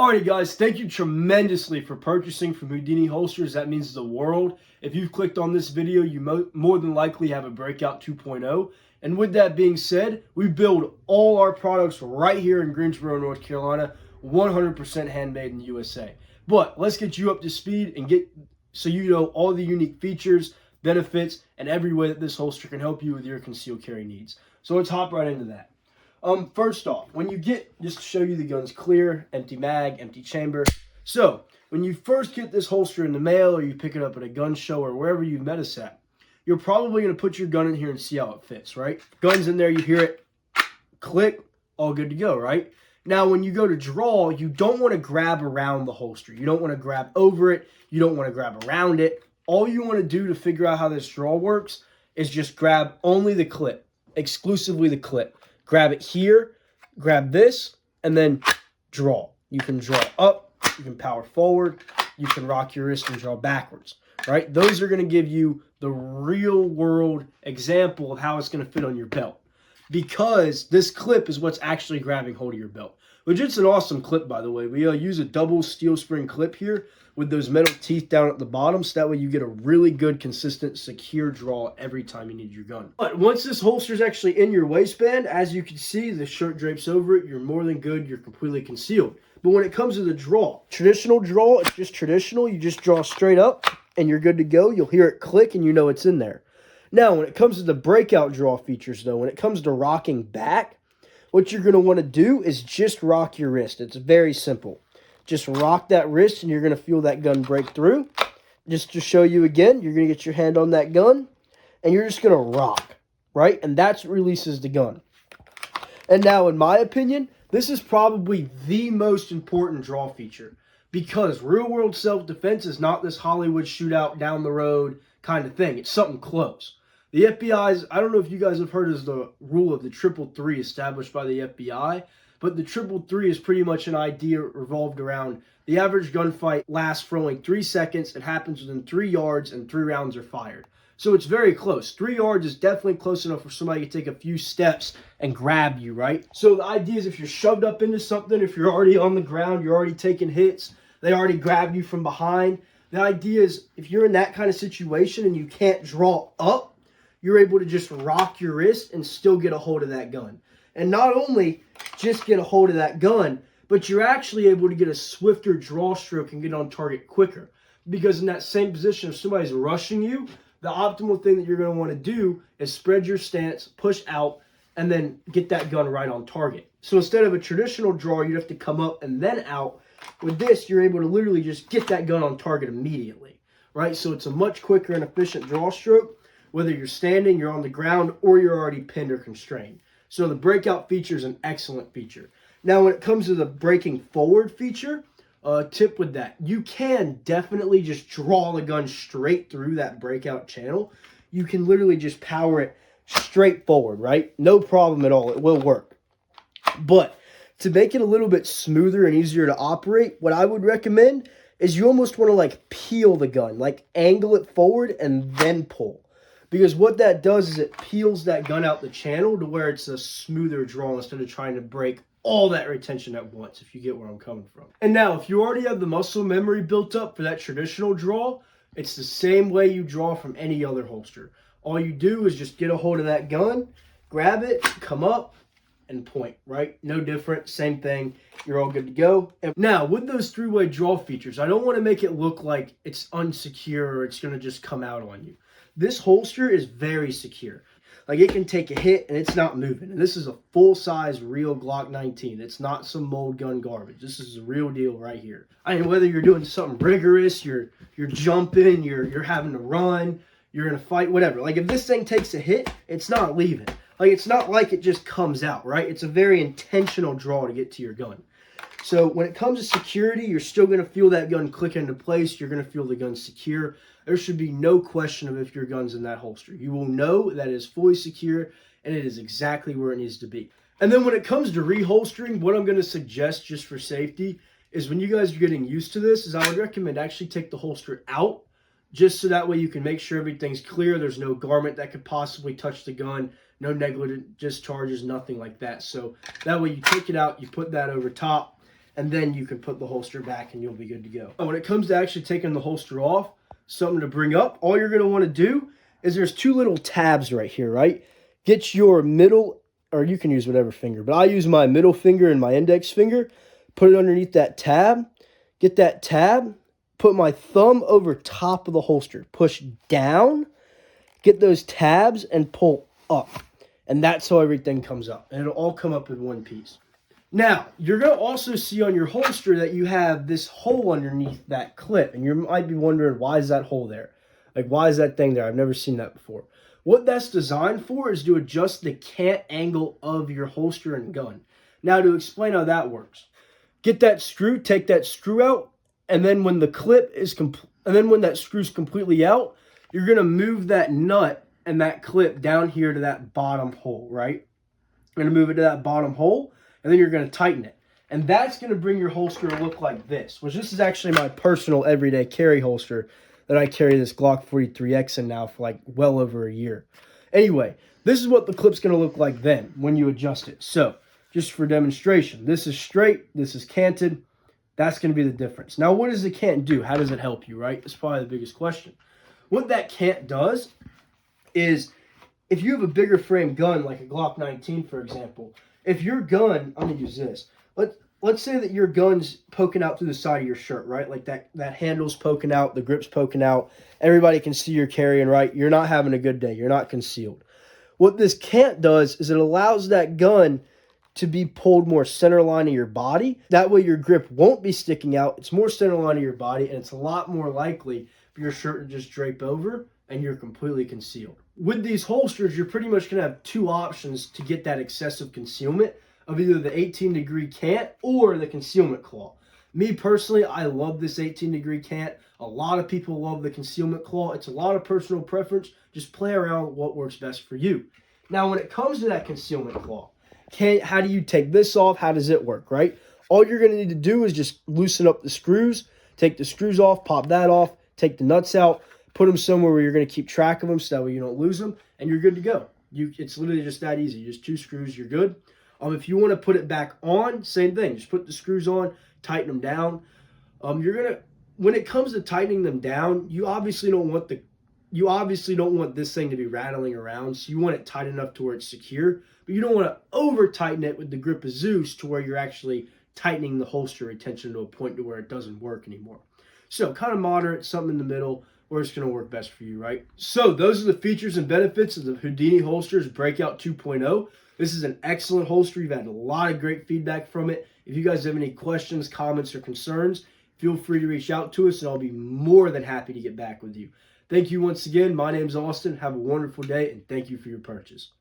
Alrighty guys, thank you tremendously for purchasing from Houdini Holsters. That means the world. If you've clicked on this video, you more than likely have a Breakout 2.0. And with that being said, we build all our products right here in Greensboro, North Carolina, 100% handmade in the USA. But let's get you up to speed and get so you know all the unique features, benefits, and every way that this holster can help you with your concealed carry needs. So let's hop right into that. First off, when you get, just to show you the gun's clear, empty mag, empty chamber. So when you first get this holster in the mail or you pick it up at a gun show or wherever you've met us at, you're probably going to put your gun in here and see how it fits, right? Gun's in there, you hear it, click, all good to go, right? Now, when you go to draw, you don't want to grab around the holster. You don't want to grab over it. You don't want to grab around it. All you want to do to figure out how this draw works is just grab only the clip, exclusively the clip. Grab it here, grab this, and then draw. You can draw up, you can power forward, you can rock your wrist and draw backwards, right? Those are going to give you the real world example of how it's going to fit on your belt, because this clip is what's actually grabbing hold of your belt, which it's an awesome clip, by the way. We use a double steel spring clip here with those metal teeth down at the bottom, so that way you get a really good, consistent, secure draw every time you need your gun. But once this holster is actually in your waistband, as you can see, the shirt drapes over it, you're more than good, you're completely concealed. But when it comes to the draw, traditional draw, it's just traditional. You just draw straight up and you're good to go. You'll hear it click and you know it's in there. Now, when it comes to the breakout draw features, though, when it comes to rocking back, what you're going to want to do is just rock your wrist. It's very simple. Just rock that wrist and you're going to feel that gun break through. Just to show you again, you're going to get your hand on that gun and you're just going to rock, right? And that's what releases the gun. And now, in my opinion, this is probably the most important draw feature, because real-world self-defense is not this Hollywood shootout down the road kind of thing. It's something close. The FBI's, I don't know if you guys have heard of the rule of the 333 established by the FBI, but the 333 is pretty much an idea revolved around the average gunfight lasts for only 3 seconds. It happens within 3 yards and 3 rounds are fired. So it's very close. 3 yards is definitely close enough for somebody to take a few steps and grab you, right? So the idea is if you're shoved up into something, if you're already on the ground, you're already taking hits, they already grabbed you from behind. The idea is if you're in that kind of situation and you can't draw up, you're able to just rock your wrist and still get a hold of that gun. And not only just get a hold of that gun, but you're actually able to get a swifter draw stroke and get on target quicker. Because in that same position, if somebody's rushing you, the optimal thing that you're going to want to do is spread your stance, push out, and then get that gun right on target. So instead of a traditional draw, you'd have to come up and then out. With this, you're able to literally just get that gun on target immediately, right? So it's a much quicker and efficient draw stroke, whether you're standing, you're on the ground, or you're already pinned or constrained. So the breakout feature is an excellent feature. Now, when it comes to the breaking forward feature, tip with that, you can definitely just draw the gun straight through that breakout channel. You can literally just power it straight forward, right? No problem at all. It will work. But to make it a little bit smoother and easier to operate, what I would recommend is you almost want to like peel the gun, like angle it forward and then pull. Because what that does is it peels that gun out the channel to where it's a smoother draw instead of trying to break all that retention at once, if you get where I'm coming from. And now, if you already have the muscle memory built up for that traditional draw, it's the same way you draw from any other holster. All you do is just get a hold of that gun, grab it, come up, and point, right? No different, same thing. You're all good to go. And now, with those three-way draw features, I don't want to make it look like it's unsecure or it's going to just come out on you. This holster is very secure. Like, it can take a hit and it's not moving. And this is a full-size real Glock 19. It's not some mold gun garbage. This is a real deal right here. I mean, whether you're doing something rigorous, you're jumping, you're having to run, you're in a fight, whatever. Like, if this thing takes a hit, it's not leaving. Like, it's not like it just comes out, right? It's a very intentional draw to get to your gun. So when it comes to security, you're still going to feel that gun click into place. You're going to feel the gun secure. There should be no question of if your gun's in that holster. You will know that it is fully secure and it is exactly where it needs to be. And then when it comes to reholstering, what I'm going to suggest just for safety is when you guys are getting used to this, is I would recommend actually take the holster out, just so that way you can make sure everything's clear. There's no garment that could possibly touch the gun, no negligent discharges, nothing like that. So that way you take it out, you put that over top, and then you can put the holster back and you'll be good to go. When it comes to actually taking the holster off, something to bring up, all you're going to want to do is there's two little tabs right here, right? Get your middle, or you can use whatever finger, but I use my middle finger and my index finger, put it underneath that tab, get that tab, put my thumb over top of the holster, push down, get those tabs, and pull up. And that's how everything comes up. And it'll all come up in one piece. Now, you're going to also see on your holster that you have this hole underneath that clip. And you might be wondering, why is that hole there? Like, why is that thing there? I've never seen that before. What that's designed for is to adjust the cant angle of your holster and gun. Now, to explain how that works, get that screw, take that screw out, and then when the clip is when that screw's completely out, you're going to move that nut and that clip down here to that bottom hole, right? You're going to move it to that bottom hole, and then you're going to tighten it. And that's going to bring your holster to look like this, which this is actually my personal everyday carry holster that I carry this Glock 43X in now for like well over a year. Anyway, this is what the clip's going to look like then when you adjust it. So, just for demonstration, this is straight, this is canted. That's going to be the difference. Now, what does the cant do? How does it help you, right? It's probably the biggest question. What that cant does is, if you have a bigger frame gun, like a Glock 19, for example, if your gun, I'm going to use this. Let's say that your gun's poking out through the side of your shirt, right? Like that handle's poking out, the grip's poking out. Everybody can see you're carrying, right? You're not having a good day. You're not concealed. What this cant does is it allows that gun to be pulled more center line of your body. That way your grip won't be sticking out. It's more center line of your body, and it's a lot more likely for your shirt to just drape over and you're completely concealed. With these holsters, you're pretty much going to have two options to get that excessive concealment of either the 18-degree cant or the concealment claw. Me personally, I love this 18-degree cant. A lot of people love the concealment claw. It's a lot of personal preference. Just play around with what works best for you. Now, when it comes to that concealment claw, how do you take this off? How does it work, right? All you're going to need to do is just loosen up the screws, take the screws off, pop that off, take the nuts out, put them somewhere where you're going to keep track of them so that way you don't lose them, and you're good to go. It's literally just that easy. Just two screws, you're good. If you want to put it back on, same thing. Just put the screws on, tighten them down. When it comes to tightening them down, you obviously don't want this thing to be rattling around. So you want it tight enough to where it's secure, but you don't want to over tighten it with the grip of Zeus to where you're actually tightening the holster retention to a point to where it doesn't work anymore. So kind of moderate, something in the middle, where it's going to work best for you, right? So those are the features and benefits of the Houdini Holsters Breakout 2.0. This is an excellent holster. You've had a lot of great feedback from it. If you guys have any questions, comments, or concerns, feel free to reach out to us, and I'll be more than happy to get back with you. Thank you once again. My name's Austin. Have a wonderful day, and thank you for your purchase.